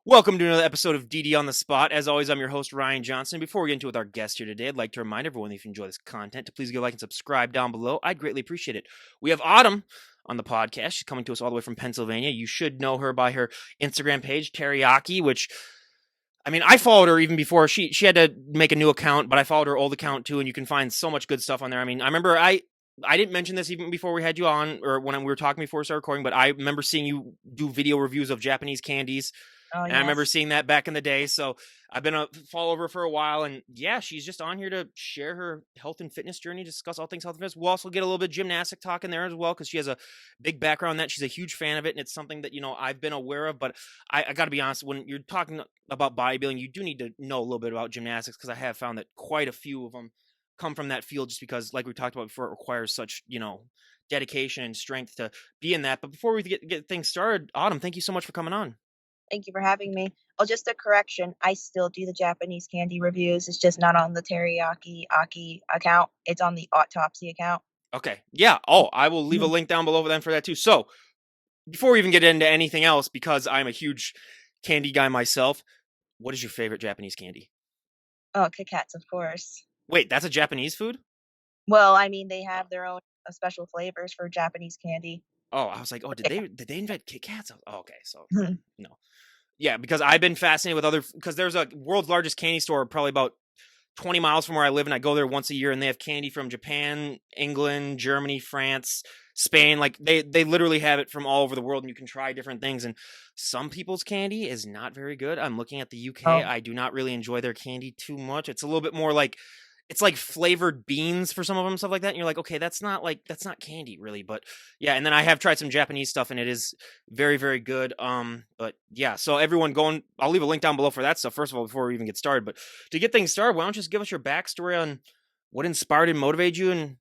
Welcome to another episode of DD on the Spot. As always, I'm your host, Ryan Johnson. Before we get into with our guest here today, I'd like to remind everyone that if you enjoy this content, to please go like and subscribe down below. I'd greatly appreciate it. We have Autumn on the podcast. She's coming to us all the way from Pennsylvania. You should know her by her Instagram page, Teriyaki, which I followed her even before she had to make a new account, but I followed her old account too, and you can find so much good stuff on there. I remember I didn't mention this even before we had you on, or when we were talking before we started recording, but I remember seeing you do video reviews of Japanese candies, Oh, and I remember yes. seeing that back in the day. So I've been a follower for a while, and yeah, she's just on here to share her health and fitness journey, discuss all things health and fitness. We'll also get a little bit of gymnastic talk in there as well because she has a big background in that. She's a huge fan of it, and it's something that I've been aware of. But I got to be honest, when you're talking about bodybuilding, you do need to know a little bit about gymnastics because I have found that quite a few of them come from that field just because, like we talked about before, it requires such dedication and strength to be in that. But before we get things started, Autumn, thank you so much for coming on. Thank you for having me. Oh, just a correction. I still do the Japanese candy reviews. It's just not on the Teriyaki Aki account. It's on the Autopsy account. Okay. Yeah. Oh, I will leave a link down below then for that too. So before we even get into anything else, because I'm a huge candy guy myself, what is your favorite Japanese candy? Oh, Kit Kats, of course. Wait, that's a Japanese food? Well, I mean, they Oh, have their own special flavors for Japanese candy. oh, I was like, oh, did Kit they Kat. did they invent Kit Kats? Oh, okay, so no, yeah, because I've been fascinated with other because there's a world's largest candy store probably about 20 miles from where I live, and I go there once a year, and they have candy from Japan, England, Germany, France, Spain. Like they literally have it from all over the world, and you can try different things. And some people's candy is not very good. I'm looking at the UK. Oh, I do not really enjoy their candy too much. It's a little bit more like it's like flavored beans for some of them, stuff like that. And you're like, okay, that's not candy really, but yeah. And then I have tried some Japanese stuff, and it is very, very good. But yeah, so everyone going, I'll leave a link down below for that stuff. First of all, before we even get started, but to get things started, why don't you just give us your backstory on what inspired and motivated you and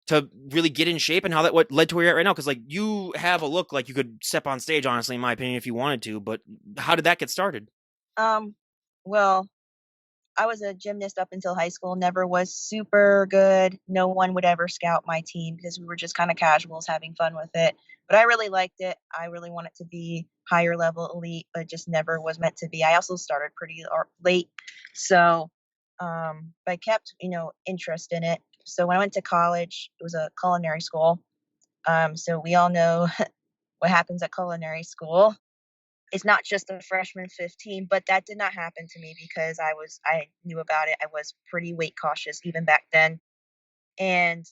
to really get in shape and how that what led to where you're at right now? Because like you have a look like you could step on stage, honestly, in my opinion, if you wanted to. But how did that get started? um, well, I was a gymnast up until high school, never was super good. No one would ever scout my team because we were just kind of casuals having fun with it. But I really liked it. I really wanted to be higher level elite, but it just never was meant to be. I also started pretty late. So, but I kept, interest in it. So when I went to college, it was a culinary school. So we all know what happens at culinary school. It's not just a freshman 15, but that did not happen to me because I knew about it. I was pretty weight cautious even back then. And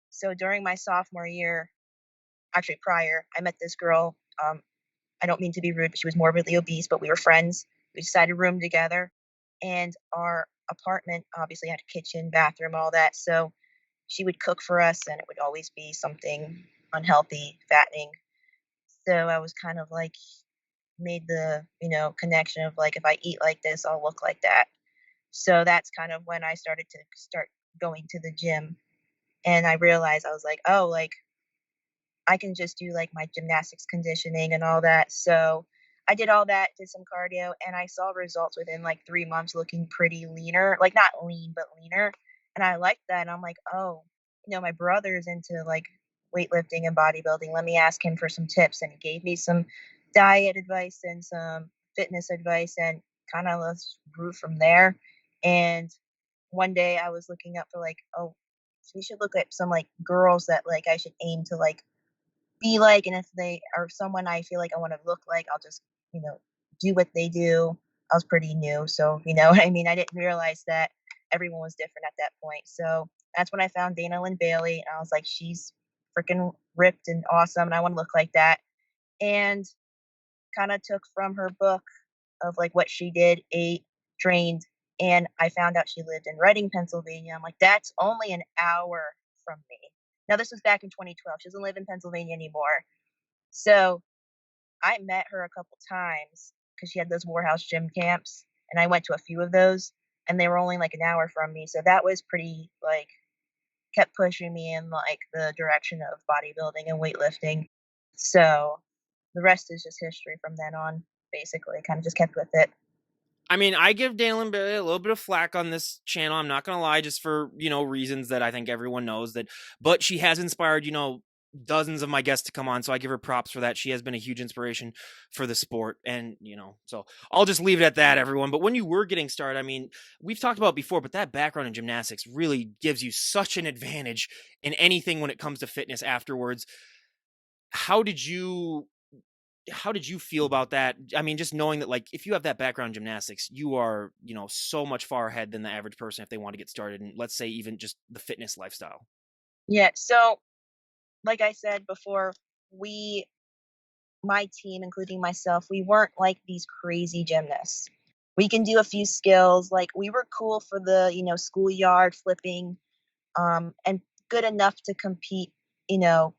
so during my sophomore year, actually prior, I met this girl. I don't mean to be rude, but she was morbidly obese, but we were friends. We decided to room together, and our apartment obviously had a kitchen, bathroom, all that. So she would cook for us, and it would always be something unhealthy, fattening. So I was kind of like made the connection of like if I eat like this, I'll look like that. So that's kind of when I started to start going to the gym, and I realized I was like, oh, like I can just do like my gymnastics conditioning and all that. So I did all that, did some cardio, and I saw results within like 3 months looking pretty leaner, like not lean, but leaner. And I liked that. And I'm like, oh, my brother's into like weightlifting and bodybuilding. Let me ask him for some tips. And he gave me some diet advice and some fitness advice and kind of grew from there. And one day I was looking up for like, oh, so we should look at some like girls that like I should aim to like be like, and if they are someone I feel like I want to look like, I'll just, do what they do. I was pretty new, so you know what I mean. I didn't realize that everyone was different at that point. So that's when I found Dana Lynn Bailey, and I was like, she's freaking ripped and awesome, and I want to look like that. And kind of took from her book of like what she did, ate, trained, and I found out she lived in Reading, Pennsylvania. I'm like, that's only an hour from me. Now this was back in 2012. She doesn't live in Pennsylvania anymore. So I met her a couple times because she had those Warhouse gym camps, and I went to a few of those, and they were only like an hour from me. So that was pretty like kept pushing me in like the direction of bodybuilding and weightlifting. So the rest is just history from then on. Basically, kind of just kept with it. I give Dalen Bailey a little bit of flack on this channel. I'm not gonna lie, just for reasons that I think everyone knows that. But she has inspired dozens of my guests to come on, so I give her props for that. She has been a huge inspiration for the sport, and so I'll just leave it at that, everyone. But when you were getting started, I mean, we've talked about it before, but that background in gymnastics really gives you such an advantage in anything when it comes to fitness afterwards. How did you how did you feel about that? I mean, just knowing that, like, if you have that background in gymnastics, you are, so much far ahead than the average person if they want to get started, and let's say even just the fitness lifestyle. Yeah, so like I said before, we my team, including myself, we weren't like these crazy gymnasts. We can do a few skills, like we were cool for the, schoolyard flipping, and good enough to compete,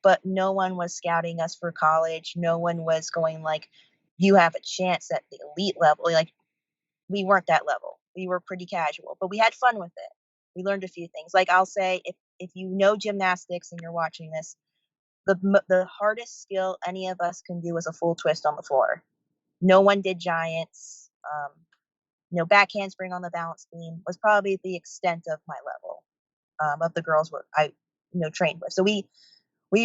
but no one was scouting us for college. No one was going like, you have a chance at the elite level. Like we weren't that level. We were pretty casual, but we had fun with it. We learned a few things. Like I'll say, if you know gymnastics and you're watching this, the hardest skill any of us can do is a full twist on the floor. No one did giants. Back handspring on the balance beam was probably the extent of my level, of the girls were I trained with. So we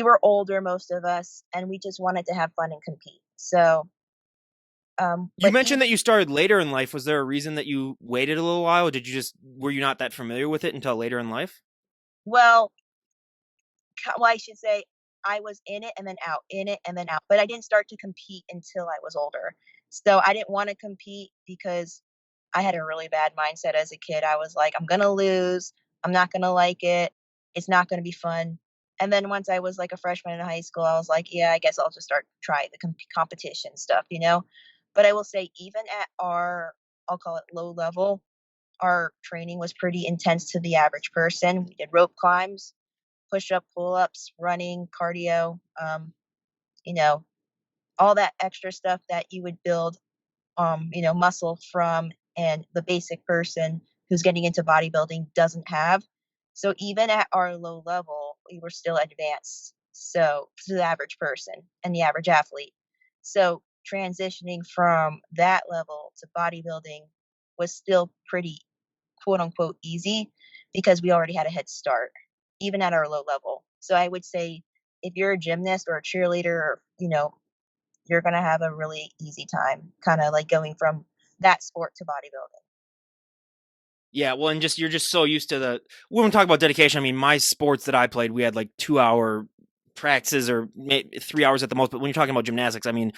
were older, most of us, and we just wanted to have fun and compete. So, You but mentioned that you started later in life. Was there a reason that you waited a little while? Or were you not that familiar with it until later in life? well, I should say I was in it and then out, in it and then out. But I didn't start to compete until I was older. So I didn't want to compete because I had a really bad mindset as a kid. I was like, I'm going to lose. I'm not going to like it. It's not going to be fun. And then once I was like a freshman in high school, I was like, yeah, I guess I'll just start try the competition stuff. But I will say, even at I'll call it low level, our training was pretty intense to the average person. We did rope climbs, push up, pull ups, running, cardio, you know, all that extra stuff that you would build, muscle from, and the basic person who's getting into bodybuilding doesn't have. So even at our low level, we were still advanced. So to the average person and the average athlete. So transitioning from that level to bodybuilding was still pretty quote unquote easy because we already had a head start, even at our low level. So I would say if you're a gymnast or a cheerleader, or, you're going to have a really easy time kind of like going from that sport to bodybuilding. Yeah, well, and you're just so used to when we talk about dedication. I mean, my sports that I played, we had like 2 hour practices or 3 hours at the most. But when you're talking about gymnastics, I mean,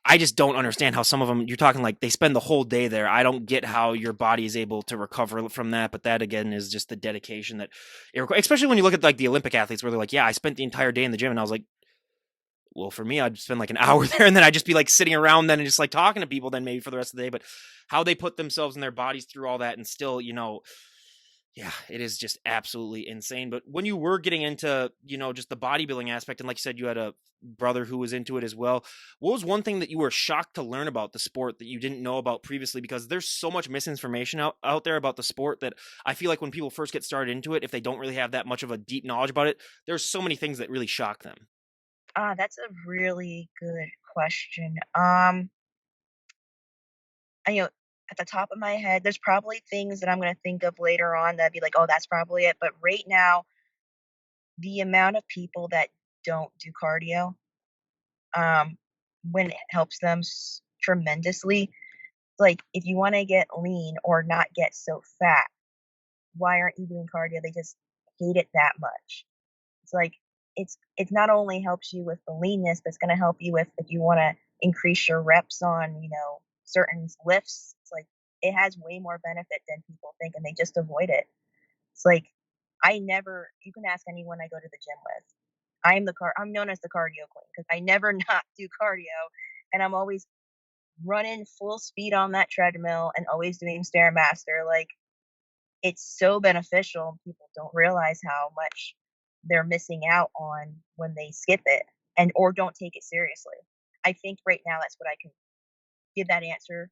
I just don't understand how some of them, you're talking like they spend the whole day there. I don't get how your body is able to recover from that. But that again is just the dedication that it requires, especially when you look at like the Olympic athletes where they're like, yeah, I spent the entire day in the gym. And I was like, well, for me, I'd spend like an hour there and then I'd just be like sitting around then and just like talking to people then maybe for the rest of the day. But how they put themselves and their bodies through all that and still, yeah, it is just absolutely insane. But when you were getting into, just the bodybuilding aspect, and like you said, you had a brother who was into it as well. What was one thing that you were shocked to learn about the sport that you didn't know about previously? Because there's so much misinformation out there about the sport that I feel like when people first get started into it, if they don't really have that much of a deep knowledge about it, there's so many things that really shock them. That's a really good question. At the top of my head, there's probably things that I'm going to think of later on that'd be like, oh, that's probably it. But right now, the amount of people that don't do cardio, um, when it helps them tremendously. Like, if you want to get lean or not get so fat, why aren't you doing cardio? They just hate it that much. It's like it's not only helps you with the leanness, but it's going to help you with if you want to increase your reps on certain lifts. It's like it has way more benefit than people think, and they just avoid it. It's like I never. You can ask anyone I go to the gym with. I'm known as the cardio queen because I never not do cardio, and I'm always running full speed on that treadmill and always doing stairmaster. Like it's so beneficial. People don't realize how much they're missing out on when they skip it and or don't take it seriously. I think right now that's what I can give that answer.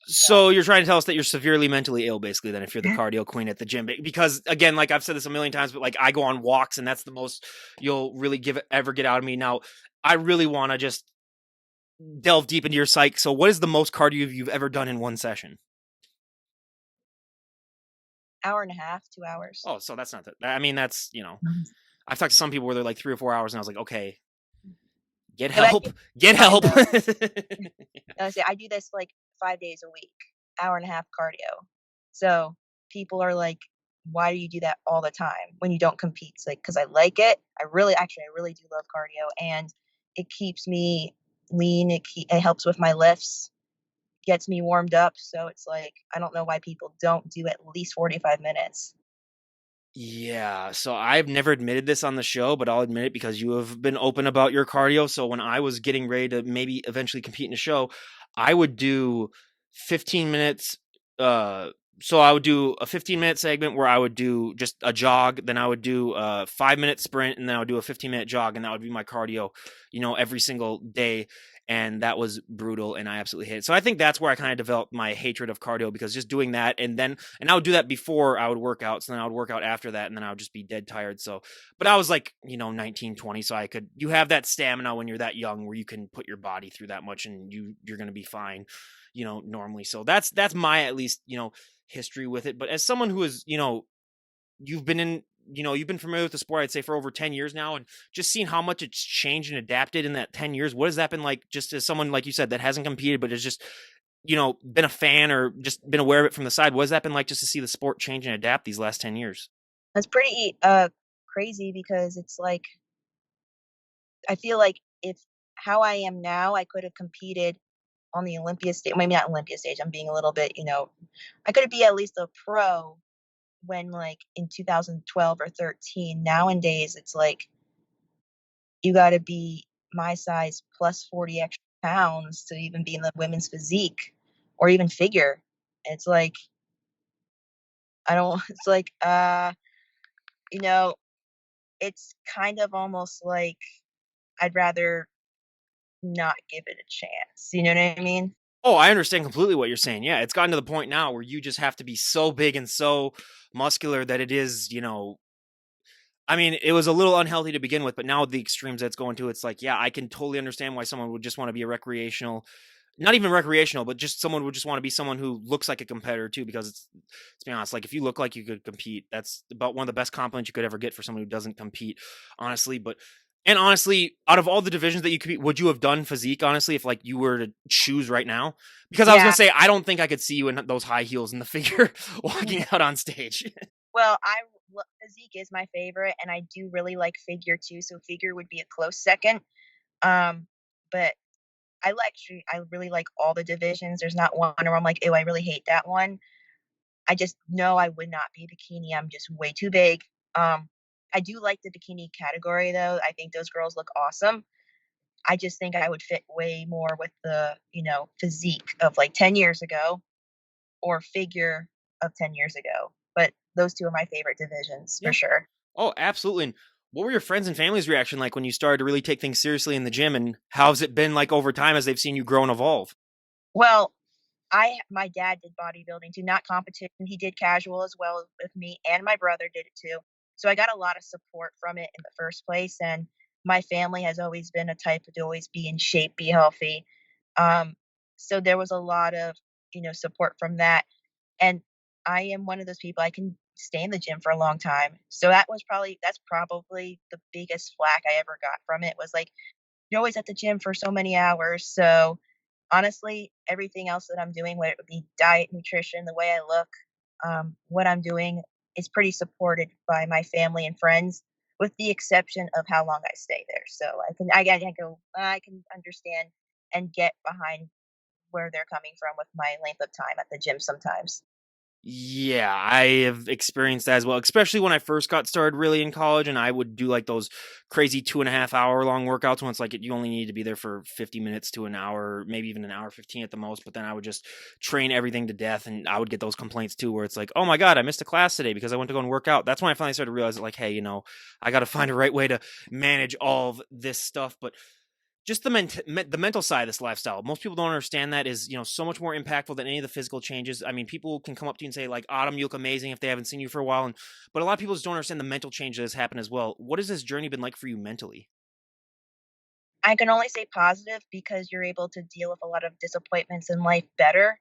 So So you're trying to tell us that you're severely mentally ill, basically, then if you're the cardio queen at the gym, because again, like I've said this a million times, but like I go on walks, and that's the most you'll really ever get out of me. Now, I really want to just delve deep into your psyche. So, what is the most cardio you've ever done in one session? hour and a half, 2 hours. Oh, so that's not that. I mean, that's I've talked to some people where they're like 3 or 4 hours, and I was like, okay, get No, but I do help, get fine help. though. I say I do this like 5 days a week, hour and a half cardio. So people are like, "Why do you do that all the time when you don't compete?" It's like, "'Cause I like it." I really do love cardio, and it keeps me lean. It helps with my lifts, gets me warmed up. So it's like, I don't know why people don't do at least 45 minutes. Yeah, so I've never admitted this on the show, but I'll admit it because you have been open about your cardio. So when I was getting ready to maybe eventually compete in a show, I would do 15 minutes. Uh, so I would do a 15-minute segment where I would do just a jog, then I would do a 5-minute sprint, and then I would do a 15-minute jog, and that would be my cardio, every single day. And that was brutal, and I absolutely hate it. So I think that's where I kind of developed my hatred of cardio, because just doing that, and I would do that before I would work out. So then I would work out after that, and then I would just be dead tired. So, but I was like, 19, 20. So you have that stamina when you're that young where you can put your body through that much, and you're going to be fine, normally. So that's my, at least, history with it. But as someone who is, you've been in, you've been familiar with the sport, I'd say, for over 10 years now, and just seeing how much it's changed and adapted in that 10 years. What has that been like, just as someone, like you said, that hasn't competed, but has just, been a fan or just been aware of it from the side? What has that been like, just to see the sport change and adapt these last 10 years? It's pretty crazy because it's like I feel like if how I am now, I could have competed on the Olympia stage. Maybe not Olympia stage. I'm being a little bit, I could be at least a pro when like in 2012 or 13. Nowadays, it's like you got to be my size plus 40 extra pounds to even be in the women's physique or even figure. It's like I don't. It's like you know, it's kind of almost like I'd rather not give it a chance. You know what I mean? Oh, I understand completely what you're saying. Yeah, it's gotten to the point now where you just have to be so big and so muscular that it is, I mean, it was a little unhealthy to begin with, but now the extremes that's going to, it's like, yeah, I can totally understand why someone would just want to be a recreational, not even recreational, but just someone would just want to be someone who looks like a competitor too. Because let's be honest, like, if you look like you could compete, that's about one of the best compliments you could ever get for someone who doesn't compete, honestly. And honestly, out of all the divisions that you compete, would you have done physique, honestly, if like you were to choose right now? Because I was gonna Yeah. say, I don't think I could see you in those high heels in the figure walking out on stage. Well, physique is my favorite, and I do really like figure too. So figure would be a close second. Um, but I really like all the divisions. There's not one where I'm like, oh, I really hate that one. I just know I would not be bikini. I'm just way too big. Um, I do like the bikini category though. I think those girls look awesome. I just think I would fit way more with the, physique of like 10 years ago or figure of 10 years ago. But those two are my favorite divisions for Yeah. sure. Oh, absolutely. And what were your friends and family's reaction like when you started to really take things seriously in the gym? And how's it been like over time as they've seen you grow and evolve? Well, my dad did bodybuilding too, not competition. He did casual as well with me, and my brother did it too. So I got a lot of support from it in the first place. And my family has always been a type to always be in shape, be healthy. Um, so there was a lot of support from that. And I am one of those people I can stay in the gym for a long time. So that's probably the biggest flack I ever got from it was like you're always at the gym for so many hours. So honestly, everything else that I'm doing, whether it be diet, nutrition, the way I look, what I'm doing is pretty supported by my family and friends, with the exception of how long I stay there. So I can understand and get behind where they're coming from with my length of time at the gym sometimes. Yeah, I have experienced that as well, especially when I first got started really in college, and I would do like those crazy 2.5 hour long workouts when it's like you only need to be there for 50 minutes to an hour, maybe even an hour 15 at the most. But then I would just train everything to death, and I would get those complaints too, where it's like, oh my God, I missed a class today because I went to go and work out. That's when I finally started to realize that, like, hey, I got to find a right way to manage all of this stuff. But just the mental side of this lifestyle, most people don't understand that is, so much more impactful than any of the physical changes. I mean, people can come up to you and say like, Autumn, you look amazing, if they haven't seen you for a while. But a lot of people just don't understand the mental change that has happened as well. What has this journey been like for you mentally? I can only say positive because you're able to deal with a lot of disappointments in life better,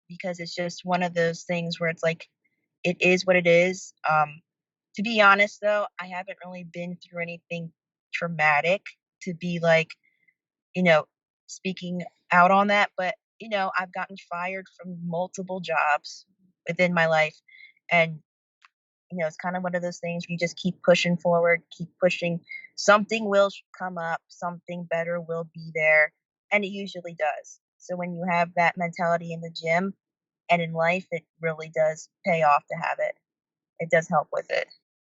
because it's just one of those things where it's like it is what it is. To be honest, though, I haven't really been through anything traumatic to be like, you know, speaking out on that, but, I've gotten fired from multiple jobs within my life, and, it's kind of one of those things where you just keep pushing forward, keep pushing. Something will come up, something better will be there, and it usually does. So when you have that mentality in the gym and in life, it really does pay off to have it. It does help with it.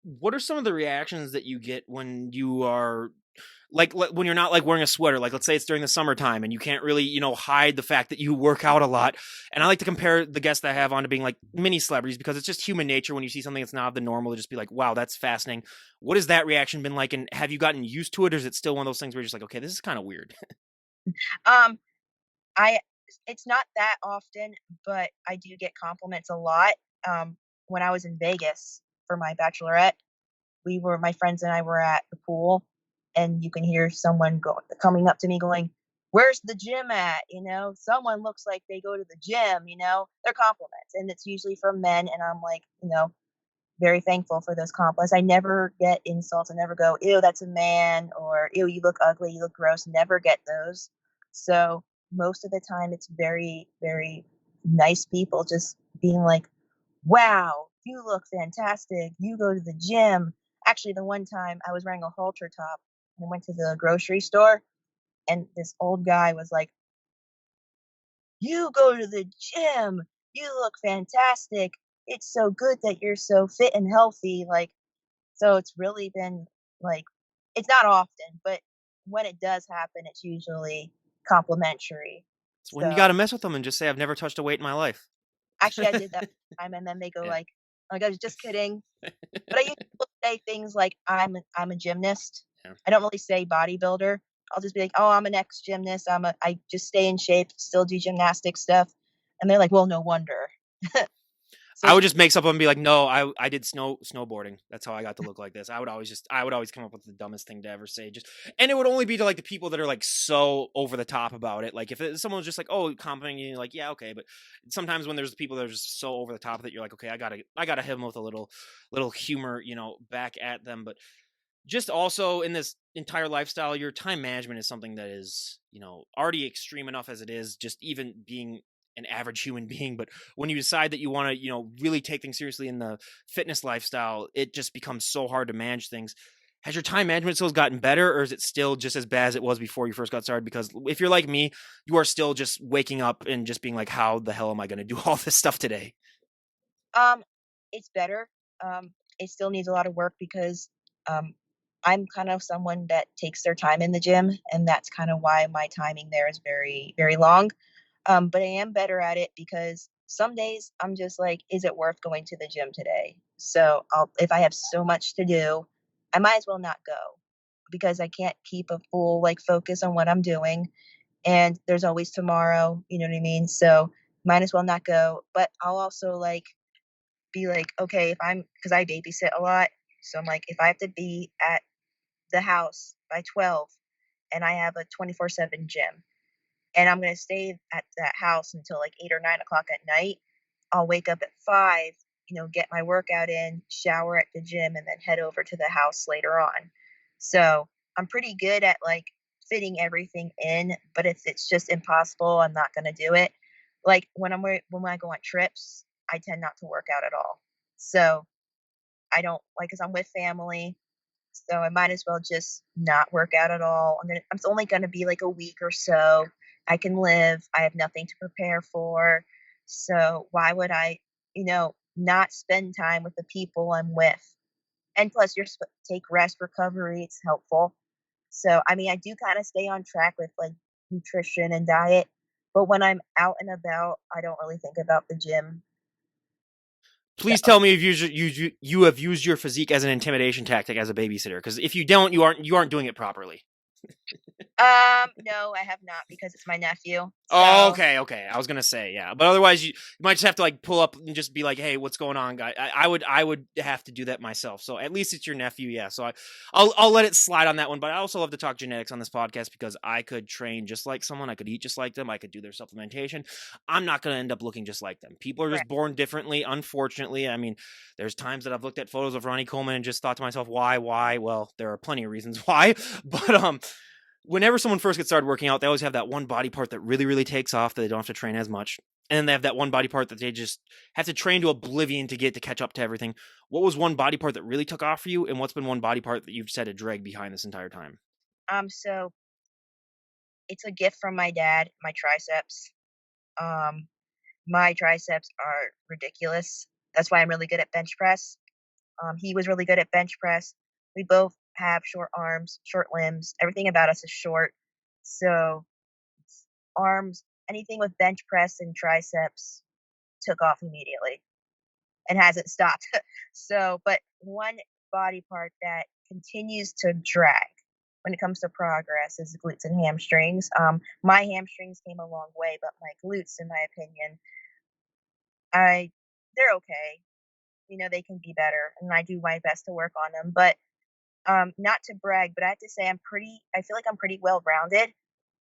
What are some of the reactions that you get when you are when you're not like wearing a sweater? Like, let's say it's during the summertime and you can't really, hide the fact that you work out a lot. And I like to compare the guests that I have on to being like mini celebrities because it's just human nature when you see something that's not the normal to just be like, wow, that's fascinating. What has that reaction been like? And have you gotten used to it? Or is it still one of those things where you're just like, okay, this is kind of weird? Um, I it's not that often, but I do get compliments a lot. When I was in Vegas for my bachelorette, my friends and I were at the pool, and you can hear someone coming up to me going, "Where's the gym at?" Someone looks like they go to the gym. They're compliments, and it's usually from men, and I'm like, very thankful for those compliments. I never get insults. I never go, "Ew, that's a man," or "Ew, you look ugly, you look gross." Never get those. So most of the time, it's very, very nice people just being like, "Wow, you look fantastic. You go to the gym." Actually, the one time I was wearing a halter top and I went to the grocery store, and this old guy was like, "You go to the gym. You look fantastic. It's so good that you're so fit and healthy." So it's really been like, it's not often, but when it does happen, it's usually complimentary. It's when you got So to mess with them and just say, I've never touched a weight in my life. actually, I did that time, and then they go Yeah. like, "Oh my gosh, just kidding." But I usually will say things like, I'm a gymnast. Yeah. I don't really say bodybuilder. I'll just be like, "Oh, I'm an ex-gymnast. I just stay in shape, still do gymnastic stuff." And they're like, "Well, no wonder." So I it's would just make something and be like, "No, I did snowboarding. That's how I got to look like this." I would always come up with the dumbest thing to ever say. And it would only be to like the people that are like so over the top about it. Like if someone was just like, "Oh, complimenting you," like, yeah, okay. But sometimes when there's people that are just so over the top that you're like, okay, I gotta hit them with a little humor, back at them. But just also in this entire lifestyle, your time management is something that is, already extreme enough as it is, just even being an average human being. But when you decide that you want to, really take things seriously in the fitness lifestyle, it just becomes so hard to manage things. Has your time management skills gotten better, or is it still just as bad as it was before you first got started? Because if you're like me, you are still just waking up and just being like, how the hell am I going to do all this stuff today? Um, it's better. It still needs a lot of work because um, I'm kind of someone that takes their time in the gym, and that's kind of why my timing there is very, very long. But I am better at it because some days I'm just like, is it worth going to the gym today? So if I have so much to do, I might as well not go because I can't keep a full like focus on what I'm doing. And there's always tomorrow, you know what I mean? So might as well not go. But I'll also like be like, okay, because I babysit a lot. So I'm like, if I have to be at the house by 12 and I have a 24/7 gym and I'm going to stay at that house until like 8 or 9 o'clock at night, I'll wake up at 5, get my workout in, shower at the gym, and then head over to the house later on. So I'm pretty good at like fitting everything in, but if it's just impossible, I'm not going to do it. Like when I go on trips, I tend not to work out at all. So I don't like because I'm with family, so I might as well just not work out at all. It's only gonna be like a week or so. I can live. I have nothing to prepare for. So why would I, not spend time with the people I'm with? And plus you're supposed to take rest, recovery, it's helpful. So I mean I do kind of stay on track with like nutrition and diet, but when I'm out and about, I don't really think about the gym. So Please tell me if you have used your physique as an intimidation tactic as a babysitter. Because if you don't, you aren't doing it properly. No, I have not because it's my nephew. Oh, So, okay, okay. I was gonna say, yeah, but otherwise, you might just have to like pull up and just be like, "Hey, what's going on, guy?" I would have to do that myself. So at least it's your nephew, yeah. So I'll let it slide on that one. But I also love to talk genetics on this podcast because I could train just like someone, I could eat just like them, I could do their supplementation. I'm not gonna end up looking just like them. People are just right. born differently. Unfortunately, I mean, there's times that I've looked at photos of Ronnie Coleman and just thought to myself, why? Well, there are plenty of reasons why, but whenever someone first gets started working out, they always have that one body part that really, really takes off that they don't have to train as much. And then they have that one body part that they just have to train to oblivion to get to catch up to everything. What was one body part that really took off for you? And what's been one body part that you've said a drag behind this entire time? So it's a gift from my dad, my triceps. Um, my triceps are ridiculous. That's why I'm really good at bench press. He was really good at bench press. We both have short arms, short limbs. Everything about us is short. So arms, anything with bench press and triceps took off immediately and hasn't stopped. So, but one body part that continues to drag when it comes to progress is glutes and hamstrings. My hamstrings came a long way, but my glutes, in my opinion, I they're okay. They can be better, and I do my best to work on them. But not to brag, but I have to say I feel like I'm pretty well-rounded.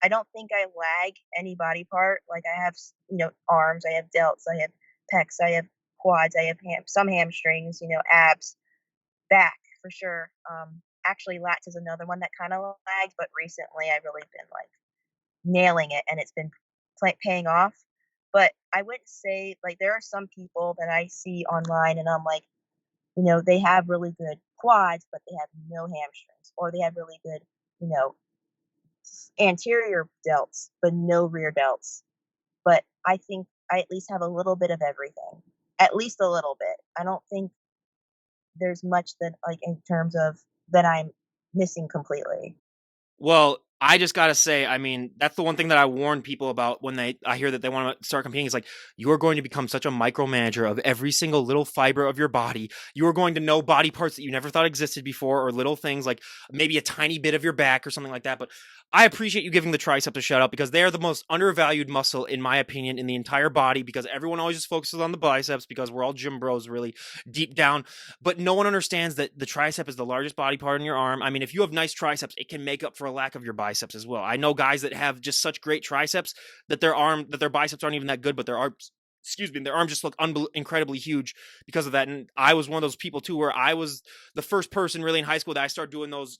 I don't think I lag any body part. Like, I have, arms, I have delts, I have pecs, I have quads, I have some hamstrings, abs, back for sure. Actually, lats is another one that kind of lagged, but recently I've really been like nailing it, and it's been paying off. But I wouldn't say like there are some people that I see online, and I'm like, they have really good quads, but they have no hamstrings, or they have really good, you know, anterior delts, but no rear delts. But I think I at least have a little bit of everything, at least a little bit. I don't think there's much that, like, in terms of that I'm missing completely. Well, I just gotta say, I mean, that's the one thing that I warn people about when I hear that they want to start competing. Is like you are going to become such a micromanager of every single little fiber of your body. You are going to know body parts that you never thought existed before, or little things like maybe a tiny bit of your back or something like that. But I appreciate you giving the tricep a shout out because they are the most undervalued muscle, in my opinion, in the entire body. Because everyone always just focuses on the biceps because we're all gym bros, really deep down, but no one understands that the tricep is the largest body part in your arm. I mean, if you have nice triceps, it can make up for a lack of your biceps as well. I know guys that have just such great triceps that their biceps aren't even that good, but their arms, excuse me, their arms just look incredibly huge because of that. And I was one of those people too, where I was the first person really in high school that I started doing those,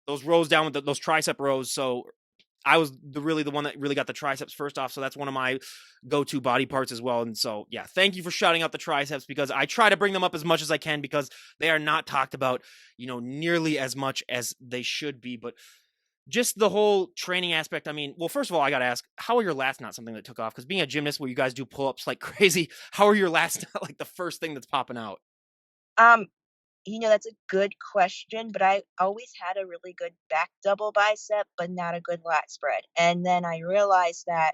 those rows down with those tricep rows. So I was the one that really got the triceps first off. So that's one of my go-to body parts as well. And so, yeah, thank you for shouting out the triceps because I try to bring them up as much as I can because they are not talked about, nearly as much as they should be. But just the whole training aspect. I mean, well, first of all, I got to ask, how are your lats not something that took off? Because being a gymnast where you guys do pull-ups like crazy, how are your lats not like the first thing that's popping out? Um, that's a good question, but I always had a really good back double bicep, but not a good lat spread. And then I realized that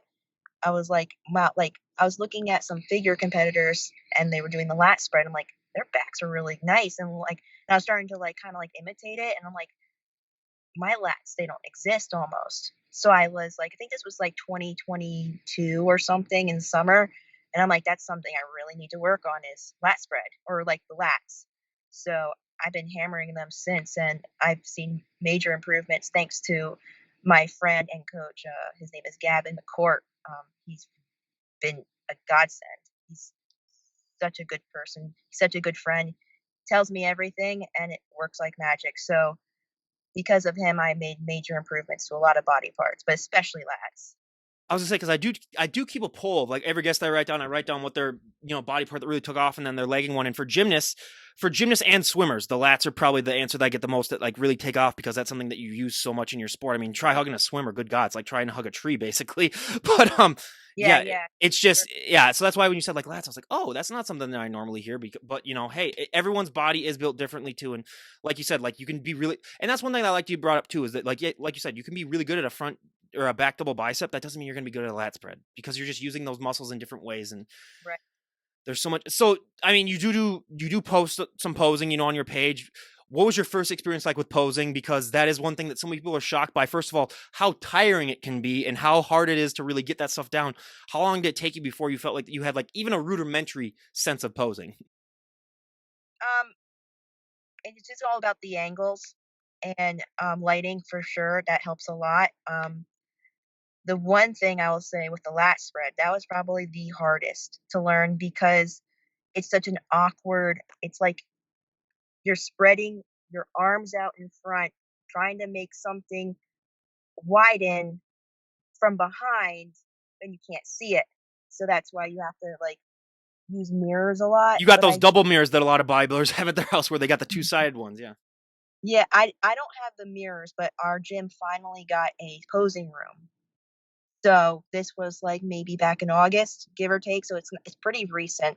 I was like, wow, like I was looking at some figure competitors and they were doing the lat spread. I'm like, their backs are really nice. And I was starting to like kind of like imitate it. And I'm like, my lats, they don't exist almost. So I was like, I think this was like 2022 or something in summer. And I'm like, that's something I really need to work on is lat spread or like the lats. So I've been hammering them since, and I've seen major improvements thanks to my friend and coach. His name is Gavin McCourt. He's been a godsend. He's such a good person, such a good friend. Tells me everything, and it works like magic. So because of him, I made major improvements to a lot of body parts, but especially lats. I was gonna say because I do keep a poll of like every guest I write down what their body part that really took off, and then their legging one. And for gymnasts and swimmers, the lats are probably the answer that I get the most that like really take off because that's something that you use so much in your sport. I mean, try hugging a swimmer, good God, it's like trying to hug a tree basically. But Yeah, yeah, yeah, it's just yeah. So that's why when you said like lats, I was like, oh, that's not something that I normally hear. But hey, everyone's body is built differently too, and like you said, like you can be really, and that's one thing I like you brought up too is that like yeah, like you said, you can be really good at a front or a back double bicep, that doesn't mean you're going to be good at a lat spread because you're just using those muscles in different ways. And right. there's so much. So, I mean, you do post some posing, on your page. What was your first experience like with posing? Because that is one thing that so many people are shocked by. First of all, how tiring it can be and how hard it is to really get that stuff down. How long did it take you before you felt like you had like even a rudimentary sense of posing? Um, it's just all about the angles and lighting for sure. That helps a lot. The one thing I will say with the lat spread, that was probably the hardest to learn because it's such an awkward. It's like you're spreading your arms out in front, trying to make something widen from behind, and you can't see it. So that's why you have to like use mirrors a lot. You got But those I double mirrors that a lot of bodybuilders have at their house where they got the two-sided ones, yeah. yeah, I don't have the mirrors, but our gym finally got a posing room. So this was like maybe back in August, give or take. So it's pretty recent.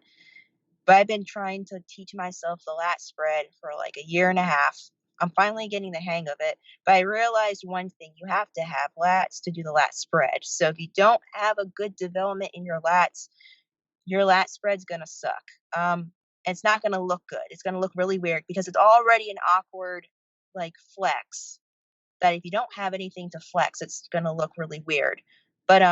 But I've been trying to teach myself the lat spread for like a year and a half. I'm finally getting the hang of it. But I realized one thing, you have to have lats to do the lat spread. So if you don't have a good development in your lat spread's gonna suck. It's not gonna look good. It's gonna look really weird because it's already an awkward like flex that if you don't have anything to flex, it's gonna look really weird. But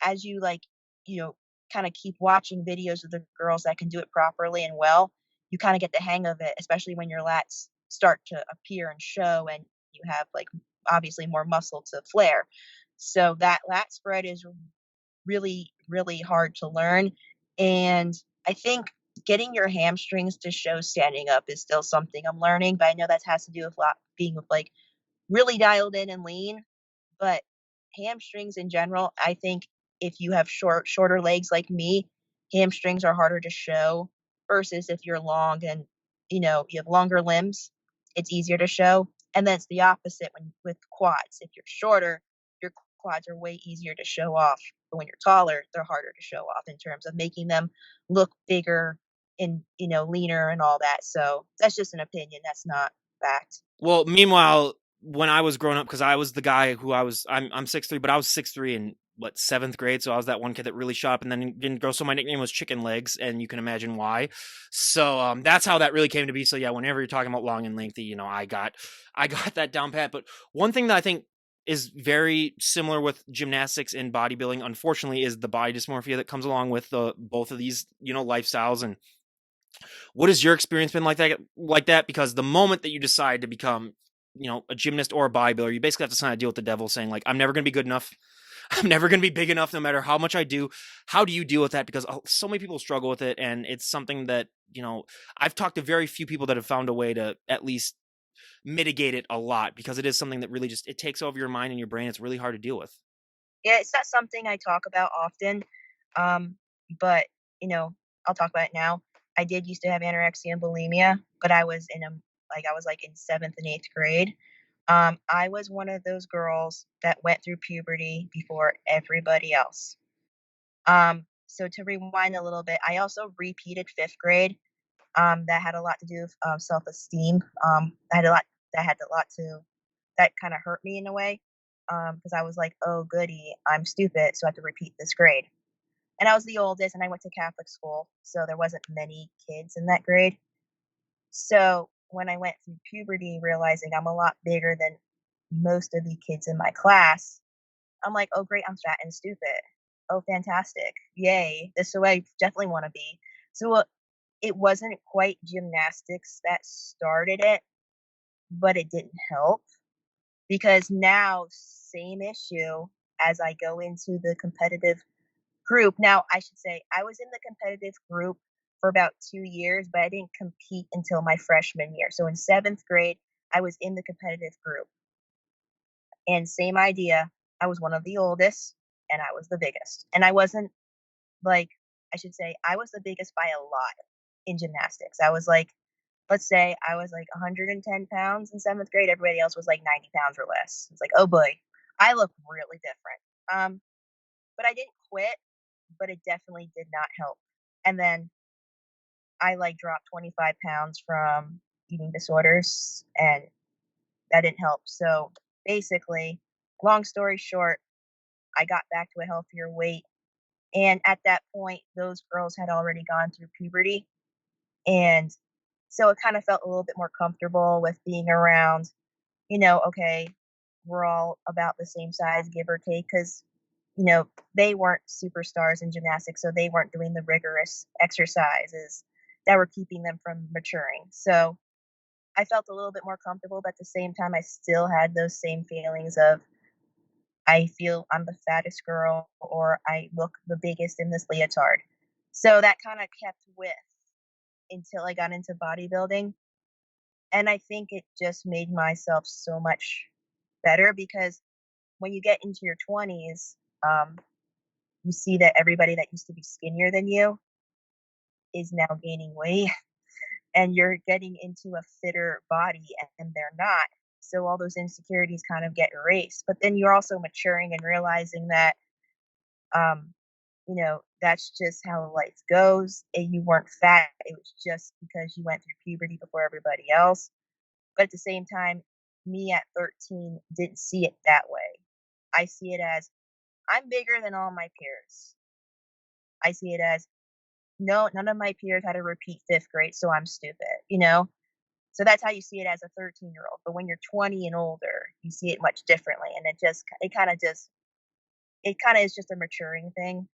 as you like, you know, kind of keep watching videos of the girls that can do it properly and well, you kind of get the hang of it, especially when your lats start to appear and show and you have like obviously more muscle to flare. So that lat spread is really, really hard to learn. And I think getting your hamstrings to show standing up is still something I'm learning, but I know that has to do with lot being with like really dialed in and lean. But hamstrings in general, I think if you have shorter legs like me, hamstrings are harder to show versus if you're long and you have longer limbs, it's easier to show. And then it's the opposite when with quads. If you're shorter, your quads are way easier to show off. But when you're taller, they're harder to show off in terms of making them look bigger and leaner and all that. So that's just an opinion. That's not fact. Well, meanwhile, when I was growing up, because I was the guy who I'm 6'3", but I was 6'3" in what, seventh grade. So I was that one kid that really shot up and then didn't grow. So my nickname was Chicken Legs, and you can imagine why. So that's how that really came to be. So yeah, whenever you're talking about long and lengthy, I got that down pat. But one thing that I think is very similar with gymnastics and bodybuilding, unfortunately, is the body dysmorphia that comes along with the both of these, lifestyles. And what has your experience been like that? Because the moment that you decide to become, a gymnast or a bodybuilder, you basically have to sign a deal with the devil saying like, I'm never going to be good enough. I'm never going to be big enough no matter how much I do. How do you deal with that? Because so many people struggle with it. And it's something that, I've talked to very few people that have found a way to at least mitigate it a lot, because it is something that really just, it takes over your mind and your brain. It's really hard to deal with. Yeah, it's not something I talk about often, um, but, you know, I'll talk about it now. I did used to have anorexia and bulimia, but I was, like, in 7th and 8th grade. I was one of those girls that went through puberty before everybody else. So to rewind a little bit, I also repeated 5th grade, that had a lot to do with, self-esteem. That had a lot to that kinda hurt me in a way, because I was like, "Oh, goody, I'm stupid, so I have to repeat this grade." And I was the oldest, and I went to Catholic school, so there wasn't many kids in that grade. So, when I went through puberty, realizing I'm a lot bigger than most of the kids in my class, I'm like, "Oh, great, I'm fat and stupid. Oh, fantastic. Yay. This is who I definitely wanna be." So, it wasn't quite gymnastics that started it, but it didn't help. Because now same issue as I go into the competitive group. Now, I should say I was in the competitive group for about 2 years, but I didn't compete until my freshman year. So in 7th grade, I was in the competitive group. And same idea, I was one of the oldest and I was the biggest. And I wasn't like I should say I was the biggest by a lot in gymnastics. I was like let's say I was like 110 pounds in 7th grade, everybody else was like 90 pounds or less. It's like, oh boy, I look really different. But I didn't quit, but it definitely did not help. And then I like dropped 25 pounds from eating disorders, and that didn't help. So basically, long story short, I got back to a healthier weight. And at that point, those girls had already gone through puberty. And So it kind of felt a little bit more comfortable with being around, okay, we're all about the same size, give or take, because, they weren't superstars in gymnastics, so they weren't doing the rigorous exercises that were keeping them from maturing. So I felt a little bit more comfortable, but at the same time, I still had those same feelings of I feel I'm the fattest girl or I look the biggest in this leotard. So that kind of kept with until I got into bodybuilding. And I think it just made myself so much better because when you get into your 20s, you see that everybody that used to be skinnier than you is now gaining weight and you're getting into a fitter body and they're not. So all those insecurities kind of get erased. But then you're also maturing and realizing that um, that's just how life goes. And you weren't fat. It was just because you went through puberty before everybody else. But at the same time, me at 13 didn't see it that way. I see it as I'm bigger than all my peers. I see it as no, none of my peers had to repeat fifth grade, so I'm stupid. So that's how you see it as a 13-year-old. But when you're 20 and older, you see it much differently. And it kind of is just a maturing thing.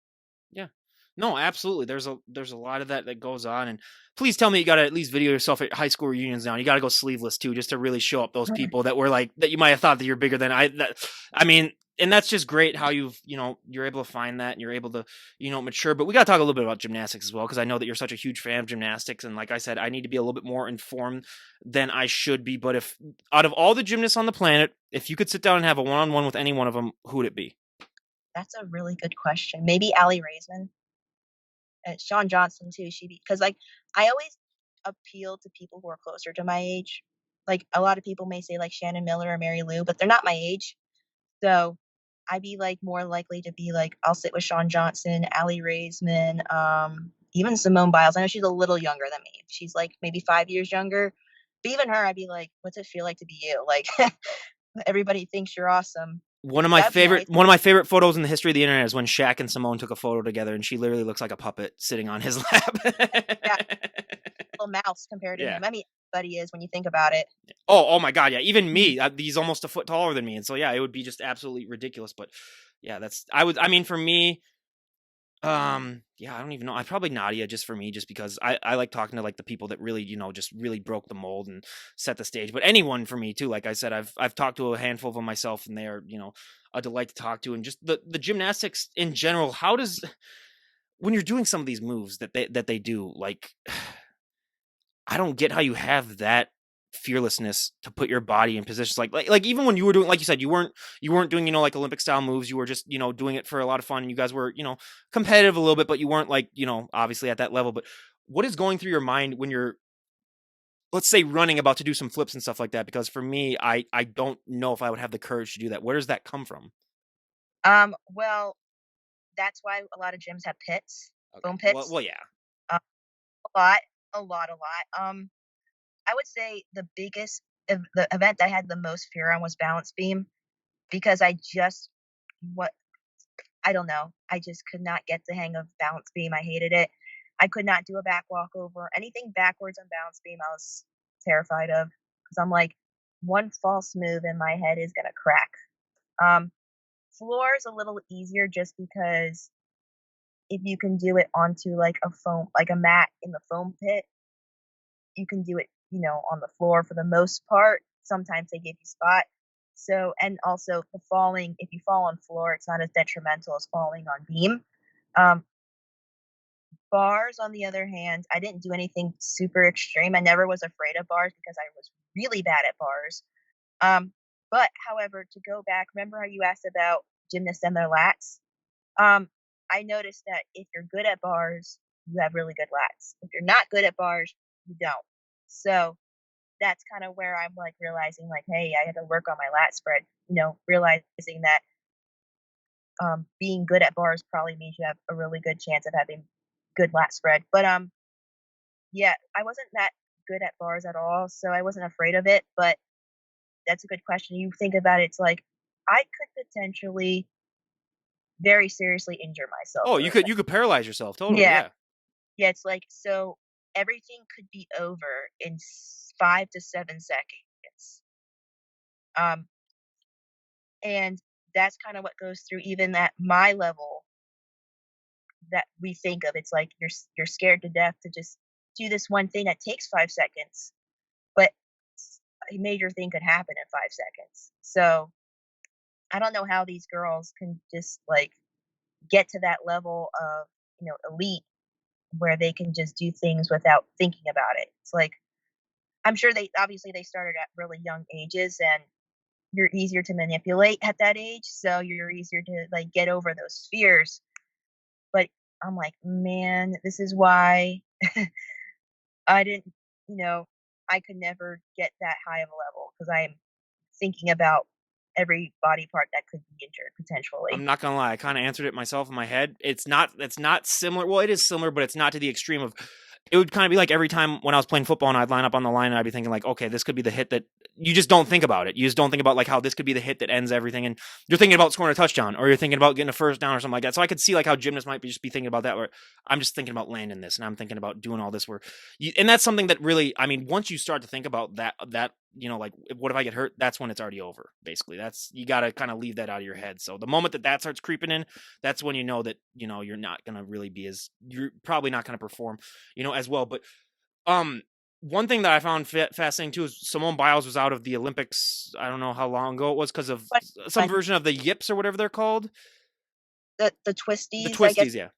Yeah. No, absolutely. There's a lot of that goes on, and please tell me you gotta at least video yourself at high school reunions now. You gotta go sleeveless too, just to really show up those people that were like that you might have thought that you're bigger than. I mean, and that's just great how you're able to find that and you're able to mature. But we gotta talk a little bit about gymnastics as well because I know that you're such a huge fan of gymnastics, and like I said, I need to be a little bit more informed than I should be. But if out of all the gymnasts on the planet, if you could sit down and have a one-on-one with any one of them, who would it be? That's a really good question. Maybe Allie Raisman and Sean Johnson too. Because like I always appeal to people who are closer to my age. Like a lot of people may say like Shannon Miller or Mary Lou, but they're not my age. So I'd be like more likely to be like I'll sit with Sean Johnson, Allie Raisman, even Simone Biles. I know she's a little younger than me. She's like maybe 5 years younger. But even her, I'd be like, what's it feel like to be you? Like everybody thinks you're awesome. That'd be nice. One of my favorite photos in the history of the internet is when Shaq and Simone took a photo together, and she literally looks like a puppet sitting on his lap. Yeah, little mouse compared to Yeah. him. I mean, everybody is when you think about it. Oh my God. Yeah. Even Mhm. me, he's almost a foot taller than me, and so yeah, it would be just absolutely ridiculous. But yeah, I mean, for me, yeah, I don't even know. I probably Nadia just for me, just because I like talking to like the people that really, just really broke the mold and set the stage. But anyone for me too, like I said, I've talked to a handful of them myself, and they are, a delight to talk to. And just the gymnastics in general, how does when you're doing some of these moves that they do, like I don't get how you have that fearlessness to put your body in positions like even when you were doing, like you said, you weren't doing like Olympic style moves. You were just doing it for a lot of fun, and you guys were competitive a little bit, but you weren't like obviously at that level. But what is going through your mind when you're, let's say, running about to do some flips and stuff like that? Because for me, I don't know if I would have the courage to do that. Where does that come from? Well, that's why a lot of gyms have pits, Okay, foam well, pits. well, yeah. Uh, a lot, a lot. I would say the event I had the most fear on was balance beam because what I don't know. I just could not get the hang of balance beam. I hated it. I could not do a back walkover. Anything backwards on balance beam, I was terrified of because I'm like, one false move and my head is gonna crack. Um, Floor is a little easier just because if you can do it onto like a foam, like a mat in the foam pit, you can do it, on the floor for the most part. Sometimes they give you spot. So, and also the falling, if you fall on floor, it's not as detrimental as falling on beam. Um, Bars, on the other hand, I didn't do anything super extreme. I never was afraid of bars because I was really bad at bars. Um, but however, to go back, remember how you asked about gymnasts and their lats? Um, I noticed that if you're good at bars, you have really good lats. If you're not good at bars, you don't. So that's kind of where I'm like realizing, like, hey, I had to work on my lat spread. Realizing that being good at bars probably means you have a really good chance of having good lat spread. But yeah, I wasn't that good at bars at all, so I wasn't afraid of it. But that's a good question. You think about it, it's like I could potentially very seriously injure myself Oh, you doing could paralyze yourself that. totally. Yeah, Yeah. yeah. It's like so. everything could be over in 5 to 7 seconds. Um, and that's kind of what goes through even at my level that we think of. It's like you're scared to death to just do this one thing that takes 5 seconds, but a major thing could happen in 5 seconds. So I don't know how these girls can just like get to that level of elite where they can just do things without thinking about it. It's like I'm sure they obviously they started at really young ages and you're easier to manipulate at that age, so you're easier to like get over those fears. But I'm like, man, this is why I didn't, you know, I could never get that high of a level because I'm thinking about every body part that could be injured I'm potentially. not gonna lie, I kinda answered it myself in my head. It's not similar, well, it is similar, but it's not to the extreme of it would kinda be like every time when I was playing football and I'd line up on the line and I'd be thinking like, "Okay, this could be the hit that" you just don't think about it. You just don't think about, like, how this could be the hit that ends everything, and you're thinking about scoring a touchdown, or you're thinking about getting a first down or something like that. So I could see, like, how gymnasts might be just be thinking about that, where I'm just thinking about landing this, and I'm thinking about doing all this where you and that's something that really I mean, once you start to think about that, like, what if I get hurt? That's when it's already over, basically. That's you gotta kinda leave that out of your head. So the moment that starts creeping in, that's when you know that, you're not gonna really be as you're probably not gonna perform, as well. But um, one thing that I found fascinating too is Simone Biles was out of the Olympics. I don't know how long ago it was because of But some version of the yips or whatever they're called, the the twisties, I guess twisties. Yeah.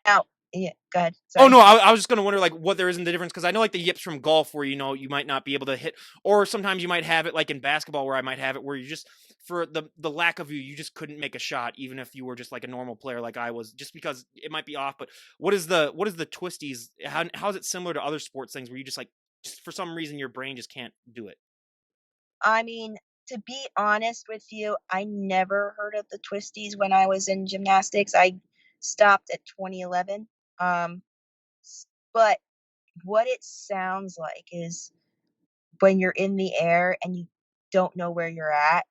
now, yeah, go ahead. Oh no, Sorry. I was just gonna wonder like what there is in the difference because I know like the yips from golf where you might not be able to hit, or sometimes you might have it like in basketball where I might have it where you just for the lack of you just couldn't make a shot even if you were just like a normal player like I was just because it might be off. But what is the twisties? How is it similar to other sports things where you just like just for some reason your brain just can't do it? I mean, to be honest with you, I never heard of the twisties when I was in gymnastics. I stopped at 2011. Um, but what it sounds like is when you're in the air and you don't know where you're at,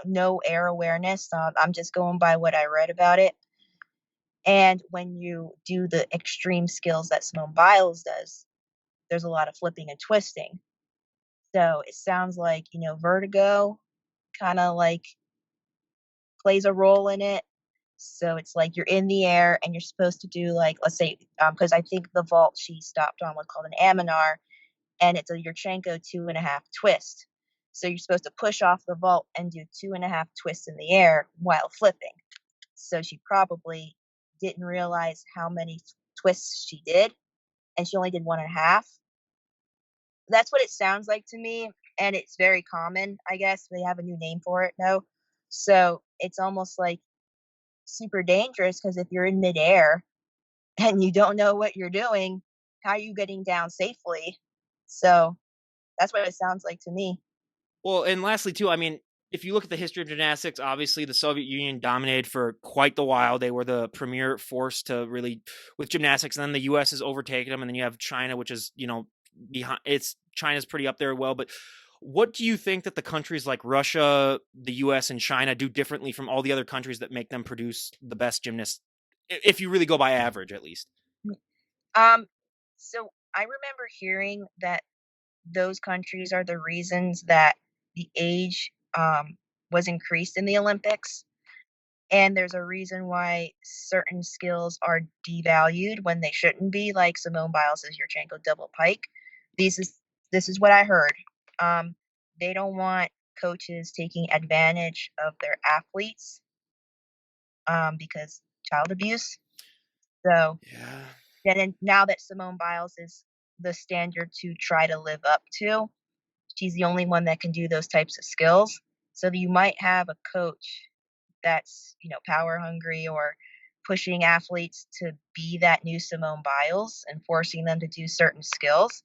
no air awareness. I'm just going by what I read about it. And when you do the extreme skills that Simone Biles does, there's a lot of flipping and twisting. So it sounds like, vertigo kind of like plays a role in it. So it's like you're in the air and you're supposed to do like, let's say, because I think the vault she stopped on was called an Aminar, and it's a Yurchenko 2.5 twist. So you're supposed to push off the vault and do 2.5 twists in the air while flipping. So she probably didn't realize how many twists she did, and she only did 1.5. That's what it sounds like to me, and it's very common, I guess. They have a new name for it now. So it's almost like super dangerous because if you're in midair and you don't know what you're doing, how are you getting down safely? So that's what it sounds like to me. Well, and lastly, too, I mean, if you look at the history of gymnastics, obviously the Soviet Union dominated for quite the while. They were the premier force to really with gymnastics, and then the U.S. has overtaken them, and then you have China, which is behind. It's China's pretty up there, well, but what do you think that the countries like Russia, the U.S., and China do differently from all the other countries that make them produce the best gymnasts? If you really go by average, at least. Um, so I remember hearing that those countries are the reasons that the age was increased in the Olympics. And there's a reason why certain skills are devalued when they shouldn't be, like Simone Biles' Yurchenko double pike. This is this is what I heard. Um, they don't want coaches taking advantage of their athletes because child abuse. So Yeah. then now that Simone Biles is the standard to try to live up to, she's the only one that can do those types of skills. So that you might have a coach that's, power hungry or pushing athletes to be that new Simone Biles and forcing them to do certain skills.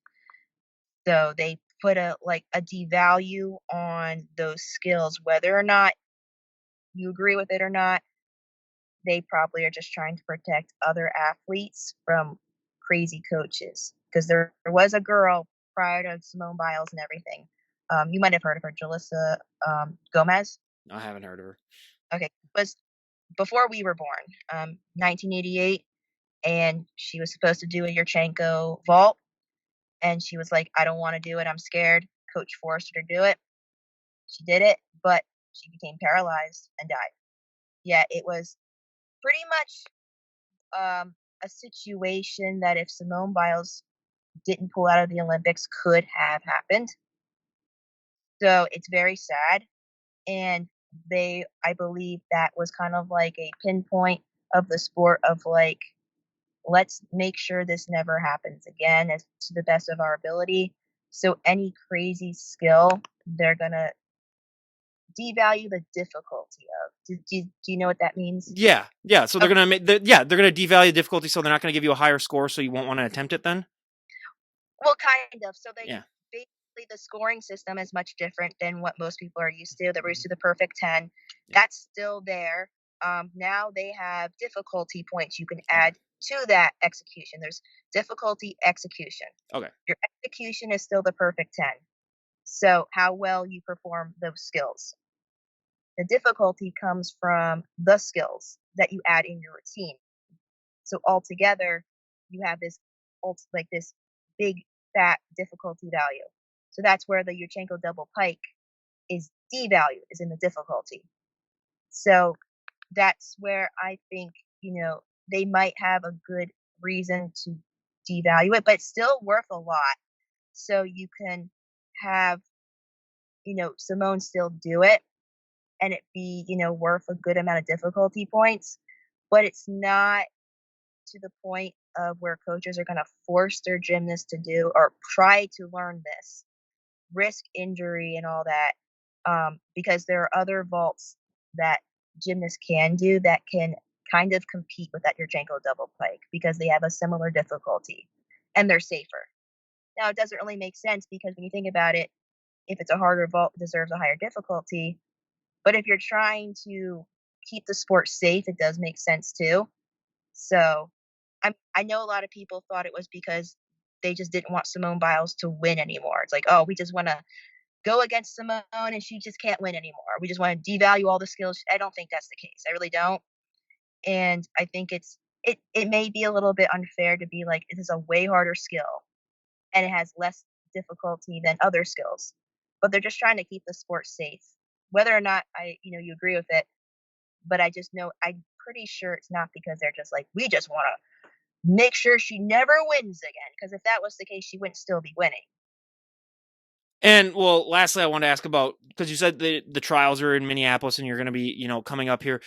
So they put a devalue on those skills, whether or not you agree with it or not. They probably are just trying to protect other athletes from crazy coaches. Because there was a girl prior to Simone Biles and everything. You might have heard of her, Jalissa Gomez. I haven't heard of her. Okay, was before we were born, 1988. and she was supposed to do a Yurchenko vault, and she was like, "I don't wanna do it, I'm scared." Coach forced her to do it. She did it, but she became paralyzed and died. Yeah, it was pretty much, a situation that if Simone Biles didn't pull out of the Olympics could have happened. So, it's very sad, and I believe that was kind of like a pinpoint of the sport of, like, let's make sure this never happens again as to the best of our ability. So any crazy skill, they're gonna devalue the difficulty of. Do you know what that means? Yeah, yeah. So they're Okay. gonna make they're gonna devalue the difficulty, so they're not gonna give you a higher score, so you won't want to attempt it then. Well, kind of. So they Yeah, basically the scoring system is much different than what most people are used to. They're used to the perfect 10. yeah. That's still there. Now they have difficulty points you can Okay, add to that execution. There's difficulty execution. okay. Your execution is still the perfect 10. So, how well you perform those skills. The difficulty comes from the skills that you add in your routine. So, altogether, you have this like this big fat difficulty value. So that's where the Yurchenko double pike is devalued, is in the difficulty. So that's where I think, they might have a good reason to devalue it, but it's still worth a lot. So you can have, Simone still do it and it be, worth a good amount of difficulty points, but it's not to the point of where coaches are going to force their gymnasts to do or try to learn this, risk injury and all that, because there are other vaults that gymnasts can do that can kind of compete with that Yurchenko double pike because they have a similar difficulty and they're safer. Now, it doesn't really make sense because when you think about it, if it's a harder vault, it deserves a higher difficulty. But if you're trying to keep the sport safe, it does make sense too. So I know a lot of people thought it was because they just didn't want Simone Biles to win anymore. It's like, oh, we just want to go against Simone and she just can't win anymore. We just want to devalue all the skills. I don't think that's the case. I really don't. And I think it may be a little bit unfair to be like, it is a way harder skill and it has less difficulty than other skills. But they're just trying to keep the sport safe. Whether or not you agree with it, but I just know I'm pretty sure it's not because they're just like, we just want to make sure she never wins again. Because if that was the case, she wouldn't still be winning. And well, lastly, I want to ask about because you said the trials are in Minneapolis and you're going to be coming up here.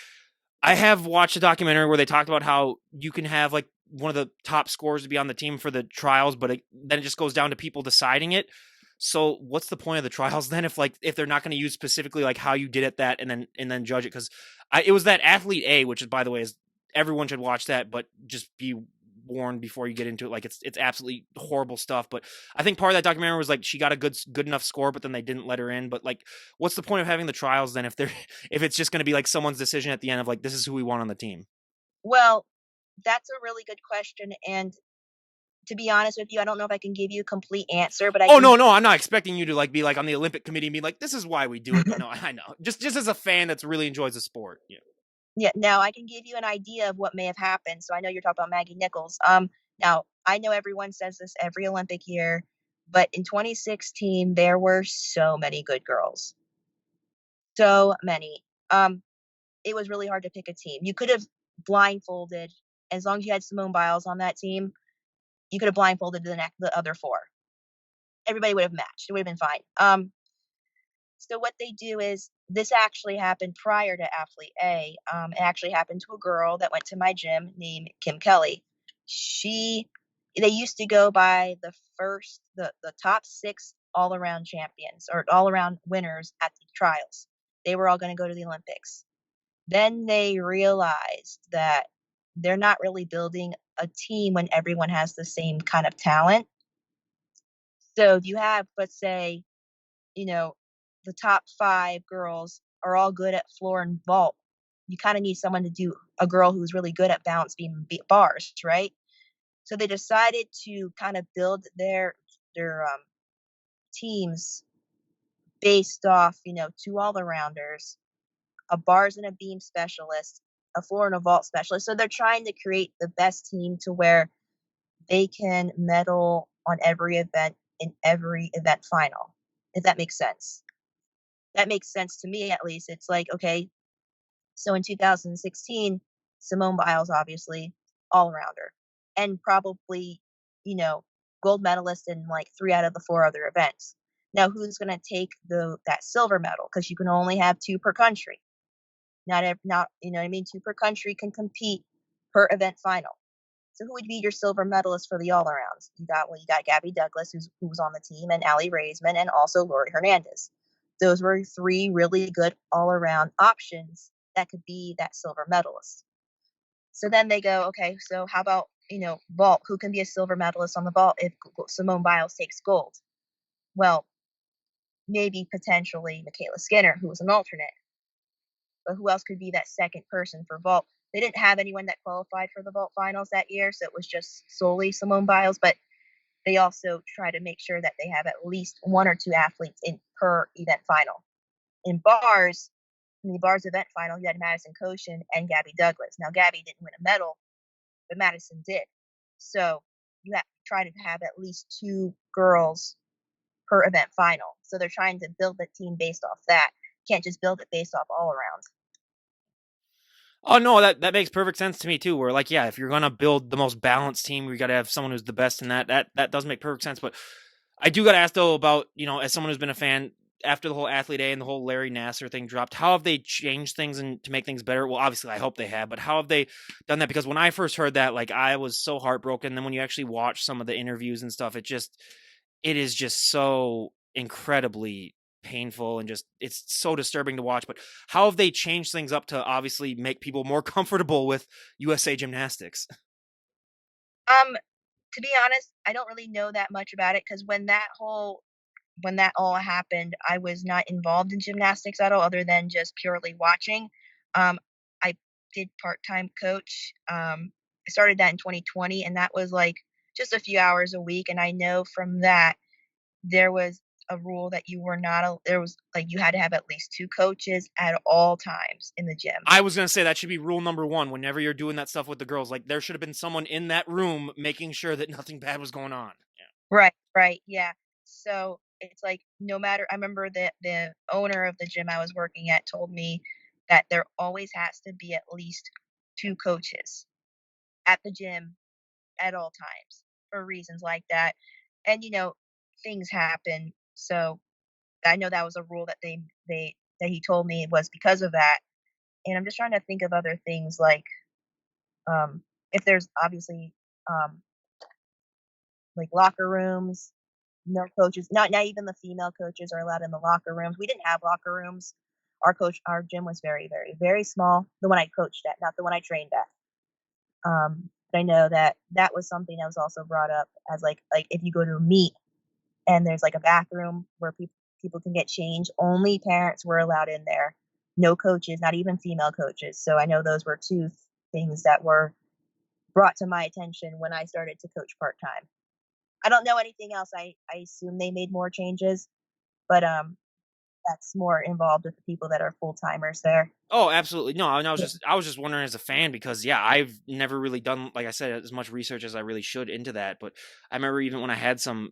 I have watched a documentary where they talked about how you can have like one of the top scorers to be on the team for the trials, but then it just goes down to people deciding it. So what's the point of the trials then if they're not going to use specifically like how you did at that and then judge it? Because it was that athlete A, which is by the way is everyone should watch that, but just be warned before you get into it. Like it's absolutely horrible stuff. But I think part of that documentary was like she got a good enough score, but then they didn't let her in. But like, what's the point of having the trials then if they're if it's just going to be like someone's decision at the end of like this is who we want on the team? Well, that's a really good question. And to be honest with you, I don't know if I can give you a complete answer, but I Oh can. no, I'm not expecting you to like be like on the Olympic committee and be like, this is why we do it. But no, I know. Just as a fan that's really enjoys the sport. Yeah. Yeah, now I can give you an idea of what may have happened. So I know you're talking about Maggie Nichols. Now I know everyone says this every Olympic year, but in 2016 there were so many good girls, so many. It was really hard to pick a team. You could have blindfolded as long as you had Simone Biles on that team. You could have blindfolded the other four. Everybody would have matched. It would have been fine. So what they do is this actually happened prior to athlete A. It actually happened to a girl that went to my gym named Kim Kelly. She They used to go by the top six all around champions or all around winners at the trials. They were all going to go to the Olympics. Then they realized that they're not really building a team when everyone has the same kind of talent. So you have, let's say, you know, the top 5 girls are all good at floor and vault. You kinda need someone to do a girl who's really good at balance beam bars, right? So they decided to kind of build their teams based off, 2 all-arounders, a bars and a beam specialist, a floor and a vault specialist. So they're trying to create the best team to where they can medal on every event in every event final, if that makes sense. That makes sense to me at least. It's like, okay, so in 2016, Simone Biles, obviously, all arounder, and probably, you know, gold medalist in like three out of the four other events. Now, who's going to take the that silver medal? Because you can only have two per country. Not you know what I mean. Two per country can compete per event final. So who would be your silver medalist for the all arounds? You got Gabby Douglas, who was on the team, and Ali Raisman, and also Lori Hernandez. Those were three really good all around options that could be that silver medalist. So then they go, okay, so how about vault? Who can be a silver medalist on the vault if Simone Biles takes gold? Well, maybe potentially Michaela Skinner, who was an alternate. But who else could be that second person for vault? They didn't have anyone that qualified for the vault finals that year, so it was just solely Simone Biles. But they also try to make sure that they have at least one or two athletes in per event final. In the bars event final, you had Madison Koshin and Gabby Douglas. Now, Gabby didn't win a medal, but Madison did. So you have to try to have at least two girls per event final. So they're trying to build the team based off that. Can't just build it based off all around. Oh no, that makes perfect sense to me too. Where like, yeah, if you're gonna build the most balanced team, we got to have someone who's the best in that. That does make perfect sense. But I do got to ask though about as someone who's been a fan after the whole Athlete A and the whole Larry Nasser thing dropped. How have they changed things and to make things better? Well, obviously, I hope they have. But how have they done that? Because when I first heard that, like, I was so heartbroken. Then when you actually watch some of the interviews and stuff, it is just so incredibly painful and just it's so disturbing to watch. But how have they changed things up to obviously make people more comfortable with USA Gymnastics? Um, to be honest, I don't really know that much about it because when that all happened, I was not involved in gymnastics at all, other than just purely watching. I did part time coach. I started that in 2020, and that was like just a few hours a week. And I know from that there was a rule that you were not there was like you had to have at least two coaches at all times in the gym. I was gonna say that should be rule number one whenever you're doing that stuff with the girls. Like there should have been someone in that room making sure that nothing bad was going on. Right, right, yeah. So it's like no matter I remember that the owner of the gym I was working at told me that there always has to be at least two coaches at the gym at all times for reasons like that. And things happen. So I know that was a rule that that he told me it was because of that. And I'm just trying to think of other things if there's obviously um like locker rooms. No coaches, not even the female coaches are allowed in the locker rooms. We didn't have locker rooms. Our gym was very, very, very small. The one I coached at, not the one I trained at. But I know that that was something that was also brought up as like if you go to a meet and there's like a bathroom where people can get changed, only parents were allowed in there. No coaches, not even female coaches. So I know those were two things that were brought to my attention when I started to coach part time. I don't know anything else. I assume they made more changes, but that's more involved with the people that are full timers there. Oh, absolutely. No, and Yeah. I was just wondering as a fan because yeah, I've never really done like I said as much research as I really should into that. But I remember even when I had some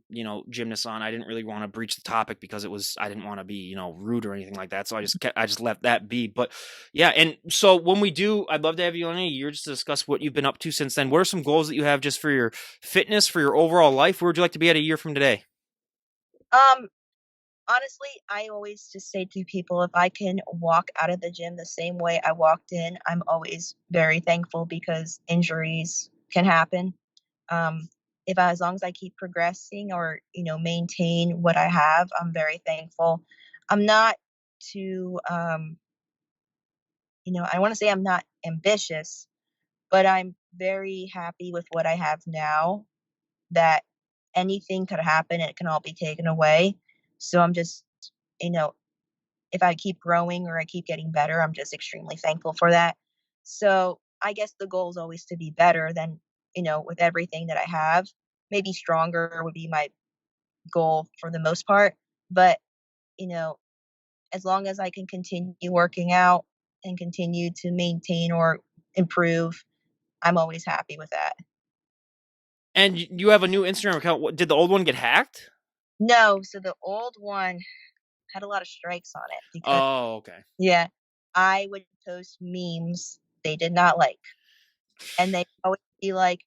gymnasts on, I didn't really want to breach the topic because I didn't want to be rude or anything like that. So I just left that be. But yeah, and so when we do, I'd love to have you on a year just to discuss what you've been up to since then. What are some goals that you have just for your fitness, for your overall life? Where would you like to be at a year from today? Um, Honestly, I always just say to people, if I can walk out of the gym the same way I walked in, I'm always very thankful because injuries can happen. Um, as long as I keep progressing or maintain what I have, I'm very thankful. I'm not too I want to say I'm not ambitious, but I'm very happy with what I have now. That anything could happen and it can all be taken away. So I'm just you know if I keep growing or I keep getting better, I'm just extremely thankful for that. So I guess the goal is always to be better than, with everything that I have. Maybe stronger would be my goal for the most part. But, you know, as long as I can continue working out and continue to maintain or improve, I'm always happy with that. And you have a new Instagram account. Did the old one get hacked? No, so the old one had a lot of strikes on it because Oh, okay. yeah, I would post memes they did not like, and they always be like,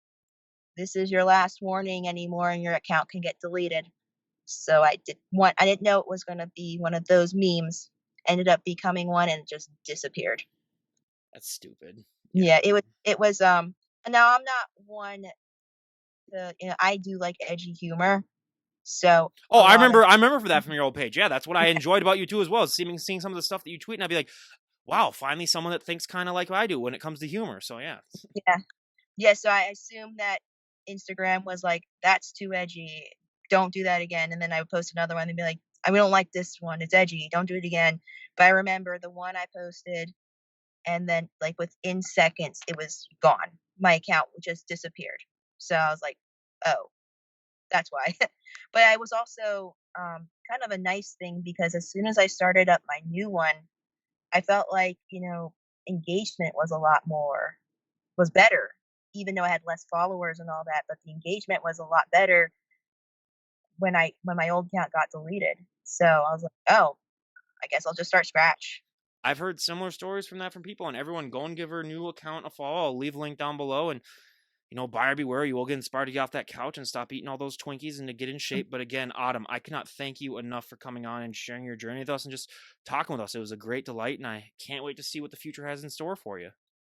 "This is your last warning anymore, and your account can get deleted." So I didn't know it was gonna be one of those memes, ended up becoming one and just disappeared. That's stupid. Yeah. Yeah, it was, now I'm not one to I do like edgy humor, so Oh, a lot of I remember for that from your old page. Yeah, that's what I enjoyed about you too as well. Is seeing some of the stuff that you tweet, and I'd be like, wow, finally someone that thinks kind of like I do when it comes to humor. So yeah, yeah. Yeah, so I assume that Instagram was like, "That's too edgy. Don't do that again." And then I would post another one and be like, "I don't like this one. It's edgy. Don't do it again." But I remember the one I posted, and then like within seconds, it was gone. My account just disappeared. So I was like, "Oh, that's why." But I was also kind of a nice thing because as soon as I started up my new one, I felt like engagement was better, even though I had less followers and all that, but the engagement was a lot better when my old account got deleted. So I was like, "Oh, I guess I'll just start scratch." I've heard similar stories from that from people, and everyone go and give her new account a follow. I'll leave a link down below, and buyer beware. You will get inspired to get off that couch and stop eating all those Twinkies and to get in shape. But again, Autumn, I cannot thank you enough for coming on and sharing your journey with us and just talking with us. It was a great delight, and I can't wait to see what the future has in store for you.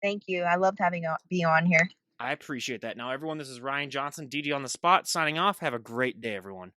Thank you. I loved having be on here. I appreciate that. Now, everyone, this is Ryan Johnson, DD on the spot, signing off. Have a great day, everyone.